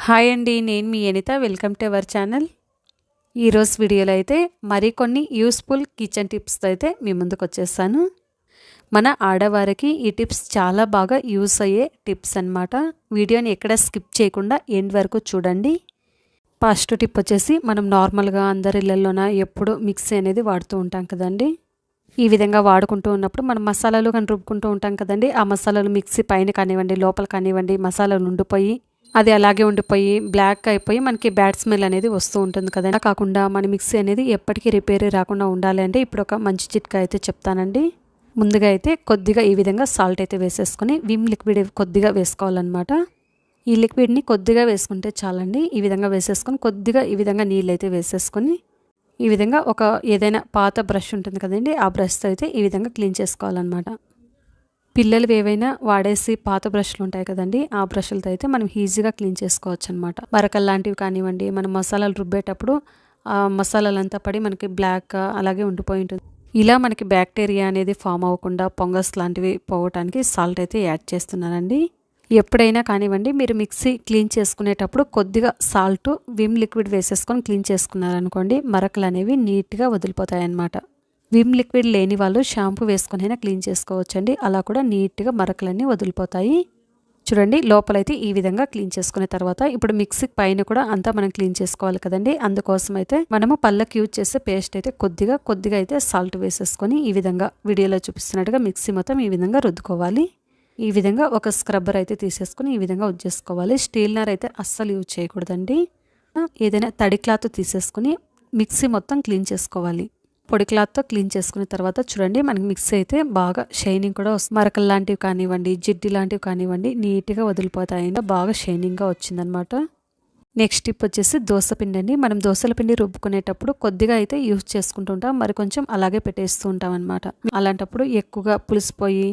Hi అండి, నేను మీ Anitha. Welcome to our channel. ఈరోజు వీడియోలో అయితే మరికొన్ని యూస్ఫుల్ కిచెన్ టిప్స్తో అయితే మీ ముందుకు వచ్చేసాను. మన ఆడవారికి ఈ టిప్స్ చాలా బాగా యూస్ అయ్యే టిప్స్ అన్నమాట. వీడియోని ఎక్కడ స్కిప్ చేయకుండా ఎండ్ వరకు చూడండి. ఫస్ట్ టిప్ వచ్చేసి, మనం నార్మల్గా అందరి ఇళ్ళల్లోన ఎప్పుడు మిక్సీ అనేది వాడుతూ ఉంటాం కదండి. ఈ విధంగా వాడుకుంటూ ఉన్నప్పుడు మనం మసాలాలు కానీ రుబ్బుకుంటూ ఉంటాం కదండి. ఆ మసాలాలు మిక్సీ పైన కానివ్వండి, లోపల కానివ్వండి, మసాలాలు ఉండిపోయి అది అలాగే ఉండిపోయి బ్లాక్ అయిపోయి మనకి బ్యాడ్ స్మెల్ అనేది వస్తూ ఉంటుంది కదండి. కాకుండా మన మిక్సీ అనేది ఎప్పటికీ రిపేర్ రాకుండా ఉండాలి అంటే ఇప్పుడు ఒక మంచి చిట్కా అయితే చెప్తానండి. ముందుగా అయితే కొద్దిగా ఈ విధంగా సాల్ట్ అయితే వేసేసుకొని విమ్ లిక్విడ్ కొద్దిగా వేసుకోవాలన్నమాట. ఈ లిక్విడ్ని కొద్దిగా వేసుకుంటే చాలండి. ఈ విధంగా వేసేసుకొని కొద్దిగా ఈ విధంగా నీళ్ళు అయితే వేసేసుకొని ఈ విధంగా ఒక ఏదైనా పాత బ్రష్ ఉంటుంది కదండి, ఆ బ్రష్తో అయితే ఈ విధంగా క్లీన్ చేసుకోవాలన్నమాట. పిల్లలు ఏవైనా వాడేసి పాత బ్రష్లు ఉంటాయి కదండి, ఆ బ్రష్లతో అయితే మనం ఈజీగా క్లీన్ చేసుకోవచ్చు అనమాట. బరకలు లాంటివి కానివ్వండి, మనం మసాలాలు రుబ్బేటప్పుడు ఆ మసాలాలంతా పడి మనకి బ్లాక్ అలాగే ఉండిపోయి ఉంటుంది. ఇలా మనకి బ్యాక్టీరియా అనేది ఫామ్ అవ్వకుండా ఫంగస్ లాంటివి పోవటానికి సాల్ట్ అయితే యాడ్ చేస్తున్నానండి. ఎప్పుడైనా కానివ్వండి, మీరు మిక్సీ క్లీన్ చేసుకునేటప్పుడు కొద్దిగా సాల్ట్ విమ్ లిక్విడ్ వేసేసుకొని క్లీన్ చేసుకున్నారనుకోండి, మరకలు అనేవి నీట్గా వదిలిపోతాయి అన్నమాట. విమ్ లిక్విడ్ లేని వాళ్ళు షాంపూ వేసుకొని అయినా క్లీన్ చేసుకోవచ్చండి. అలా కూడా నీట్గా మరకలన్నీ వదిలిపోతాయి. చూడండి, లోపలైతే ఈ విధంగా క్లీన్ చేసుకునే తర్వాత ఇప్పుడు మిక్సీ పైన కూడా అంతా మనం క్లీన్ చేసుకోవాలి కదండి. అందుకోసం అయితే మనము పళ్ళకి యూజ్ చేసే పేస్ట్ అయితే కొద్దిగా అయితే సాల్ట్ వేసేసుకొని ఈ విధంగా వీడియోలో చూపిస్తున్నట్టుగా మిక్సీ మొత్తం ఈ విధంగా రుద్దుకోవాలి. ఈ విధంగా ఒక స్క్రబ్బర్ అయితే తీసేసుకొని ఈ విధంగా వచ్చేసుకోవాలి. స్టీల్నర్ అయితే అస్సలు యూజ్ చేయకూడదండి. ఏదైనా తడి క్లాత్ తీసేసుకొని మిక్సీ మొత్తం క్లీన్ చేసుకోవాలి. పొడి క్లాత్తో క్లీన్ చేసుకున్న తర్వాత చూడండి, మనకి మిక్సీ అయితే బాగా షైనింగ్ కూడా వస్తుంది. మరకలు లాంటివి కానివ్వండి, జిడ్డి లాంటివి కానివ్వండి నీట్గా వదిలిపోతాయి. బాగా షైనింగ్గా వచ్చిందనమాట. నెక్స్ట్ టిప్ వచ్చేసి దోసపిండి అండి. మనం దోసల పిండి రుబ్బుకునేటప్పుడు కొద్దిగా అయితే యూజ్ చేసుకుంటూ ఉంటాం, మరి కొంచెం అలాగే పెట్టేస్తూ ఉంటాం అనమాట. అలాంటప్పుడు ఎక్కువగా పులిసిపోయి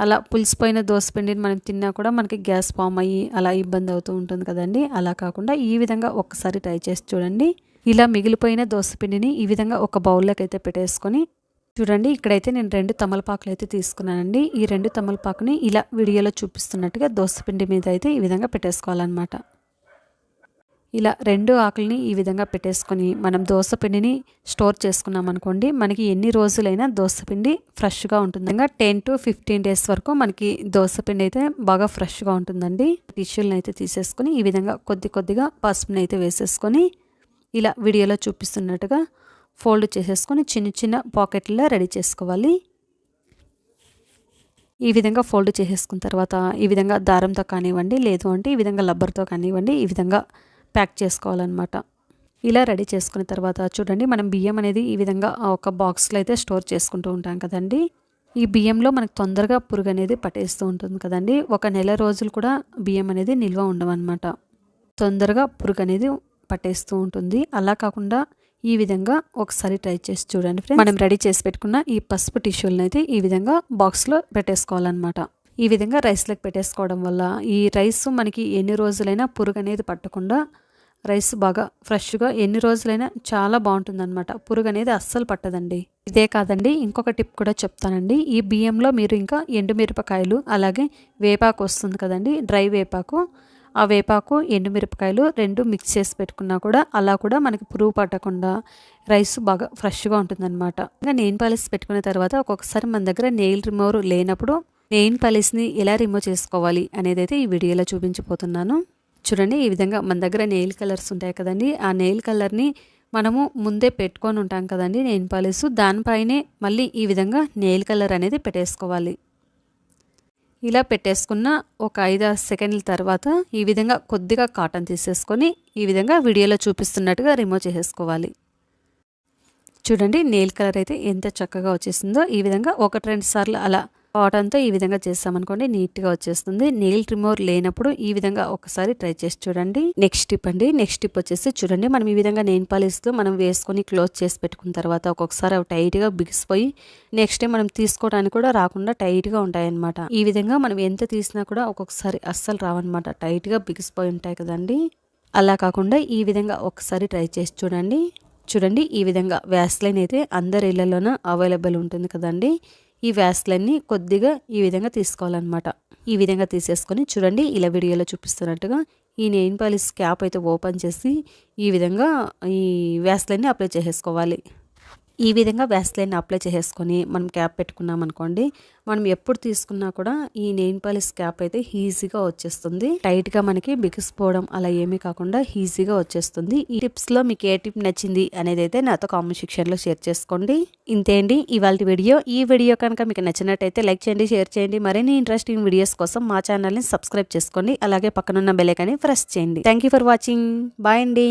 అలా పులిసిపోయిన దోసపిండిని మనం తిన్నా కూడా మనకి గ్యాస్ ఫామ్ అయ్యి అలా ఇబ్బంది అవుతూ ఉంటుంది కదండి. అలా కాకుండా ఈ విధంగా ఒక్కసారి ట్రై చేసి చూడండి. ఇలా మిగిలిపోయిన దోసపిండిని ఈ విధంగా ఒక బౌల్లోకి అయితే పెట్టేసుకొని చూడండి, ఇక్కడైతే నేను 2 తమలపాకులు అయితే తీసుకున్నానండి. ఈ 2 తమలపాకుని ఇలా వీడియోలో చూపిస్తున్నట్టుగా దోసపిండి మీద అయితే ఈ విధంగా పెట్టేసుకోవాలన్నమాట. ఇలా 2 ఆకుల్ని ఈ విధంగా పెట్టేసుకొని మనం దోసపిండిని స్టోర్ చేసుకున్నాం అనుకోండి, మనకి ఎన్ని రోజులైనా దోసపిండి ఫ్రెష్గా ఉంటుంది. 10 to 15 డేస్ వరకు మనకి దోసపిండి అయితే బాగా ఫ్రెష్గా ఉంటుందండి. టిష్యూలను అయితే తీసేసుకొని ఈ విధంగా కొద్దిగా పసుపుని అయితే వేసేసుకొని ఇలా వీడియోలో చూపిస్తున్నట్టుగా ఫోల్డ్ చేసేసుకొని చిన్న పాకెట్లలో రెడీ చేసుకోవాలి. ఈ విధంగా ఫోల్డ్ చేసేసుకున్న తర్వాత ఈ విధంగా దారంతో కానివ్వండి, లేదు అంటే ఈ విధంగా రబ్బర్తో కానివ్వండి, ఈ విధంగా ప్యాక్ చేసుకోవాలన్నమాట. ఇలా రెడీ చేసుకున్న తర్వాత చూడండి, మనం బియ్యం అనేది ఈ విధంగా ఒక బాక్స్లో అయితే స్టోర్ చేసుకుంటూ ఉంటాం కదండి. ఈ బియ్యంలో మనకు తొందరగా పురుగు అనేది పట్టేస్తూ ఉంటుంది కదండి. 1 నెల రోజులు కూడా బియ్యం అనేది నిల్వ ఉండవన్నమాట. తొందరగా పురుగు అనేది పట్టేస్తూ ఉంటుంది. అలా కాకుండా ఈ విధంగా ఒకసారి ట్రై చేసి చూడండి ఫ్రెండ్స్. మనం రెడీ చేసి పెట్టుకున్న ఈ పసుపు టిష్యూలను అయితే ఈ విధంగా బాక్స్లో పెట్టేసుకోవాలన్నమాట. ఈ విధంగా రైస్లోకి పెట్టేసుకోవడం వల్ల ఈ రైస్ మనకి ఎన్ని రోజులైనా పురుగు అనేది పట్టకుండా రైస్ బాగా ఫ్రెష్గా ఎన్ని రోజులైనా చాలా బాగుంటుందన్నమాట. పురుగు అనేది అస్సలు పట్టదండి. ఇదే కాదండి, ఇంకొక టిప్ కూడా చెప్తానండి. ఈ బియ్యంలో మీరు ఇంకా ఎండుమిరపకాయలు అలాగే వేపాకు వస్తుంది కదండి, డ్రై వేపాకు, ఆ వేపాకు ఎండుమిరపకాయలు 2 మిక్స్ చేసి పెట్టుకున్నా కూడా అలా కూడా మనకి పురుగు పట్టకుండా రైస్ బాగా ఫ్రెష్గా ఉంటుందన్నమాట. ఇంకా నెయిల్ పాలిష్ పెట్టుకున్న తర్వాత ఒక్కొక్కసారి మన దగ్గర నెయిల్ రిమూవర్ లేనప్పుడు నెయిల్ పాలిష్ని ఎలా రిమూవ్ చేసుకోవాలి అనేది అయితే ఈ వీడియోలో చూపించబోతున్నాను. చూడండి, ఈ విధంగా మన దగ్గర నెయిల్ కలర్స్ ఉంటాయి కదండి, ఆ నెయిల్ కలర్ని మనము ముందే పెట్టుకొని ఉంటాం కదండి నెయిల్ పాలిష్, దానిపైనే మళ్ళీ ఈ విధంగా నెయిల్ కలర్ అనేది పెట్టేసుకోవాలి. ఇలా పెట్టేసుకున్న ఒక 5-6 సెకండ్ల తర్వాత ఈ విధంగా కొద్దిగా కాటన్ తీసేసుకొని ఈ విధంగా వీడియోలో చూపిస్తున్నట్టుగా రిమూవ్ చేసేసుకోవాలి. చూడండి, నెయిల్ కలర్ అయితే ఎంత చక్కగా వచ్చేసిందో. ఈ విధంగా 1-2 సార్లు అలా కాటన్తో ఈ విధంగా చేసామనుకోండి నీట్గా వచ్చేస్తుంది. నెయిల్ రిమూవర్ లేనప్పుడు ఈ విధంగా ఒకసారి ట్రై చేసి చూడండి. నెక్స్ట్ టిప్ అండి. నెక్స్ట్ టిప్ వచ్చేసి చూడండి, మనం ఈ విధంగా నెయిల్ పాలిష్తో మనం వేసుకొని క్లోజ్ చేసి పెట్టుకున్న తర్వాత ఒక్కొక్కసారి అవి టైట్గా బిగిసిపోయి నెక్స్ట్ డే మనం తీసుకోవడానికి కూడా రాకుండా టైట్గా ఉంటాయన్నమాట. ఈ విధంగా మనం ఎంత తీసినా కూడా ఒక్కొక్కసారి అస్సలు రావన్నమాట, టైట్గా బిగిసిపోయి ఉంటాయి కదండి. అలా కాకుండా ఈ విధంగా ఒకసారి ట్రై చేసి చూడండి. చూడండి, ఈ విధంగా వ్యాస్లైన్ అయితే అందరి ఇళ్లలోనూ అవైలబుల్ ఉంటుంది కదండి. ఈ వ్యాస్లైన్ని కొద్దిగా ఈ విధంగా తీసుకోవాలన్నమాట. ఈ విధంగా తీసేసుకొని చూడండి ఇలా వీడియోలో చూపిస్తున్నట్టుగా ఈ నెయిల్ పాలిష్ క్యాప్ అయితే ఓపెన్ చేసి ఈ విధంగా ఈ వ్యాస్లైన్ని అప్లై చేసేసుకోవాలి. ఈ విధంగా వ్యాస్లైన్ అప్లై చేసేసుకొని మనం క్యాప్ పెట్టుకున్నాం అనుకోండి, మనం ఎప్పుడు తీసుకున్నా కూడా ఈ నెయిల్ పాలిష్ క్యాప్ అయితే ఈజీగా వచ్చేస్తుంది. టైట్గా మనకి బిగిసిపోవడం అలా ఏమీ కాకుండా ఈజీగా వచ్చేస్తుంది. ఈ టిప్స్లో మీకు ఏ టిప్ నచ్చింది అనేది అయితే నాతో కామెంట్ సెక్షన్లో షేర్ చేసుకోండి. ఇంతే అండి ఇవాళ వీడియో. ఈ వీడియో కనుక మీకు నచ్చినట్టయితే లైక్ చేయండి, షేర్ చేయండి. మరిన్ని ఇంట్రెస్టింగ్ వీడియోస్ కోసం మా ఛానల్ని సబ్స్క్రైబ్ చేసుకోండి. అలాగే పక్కనున్న బెల్ ఐకాన్ని ప్రెస్ చేయండి. Thank you for watching. Bye అండి.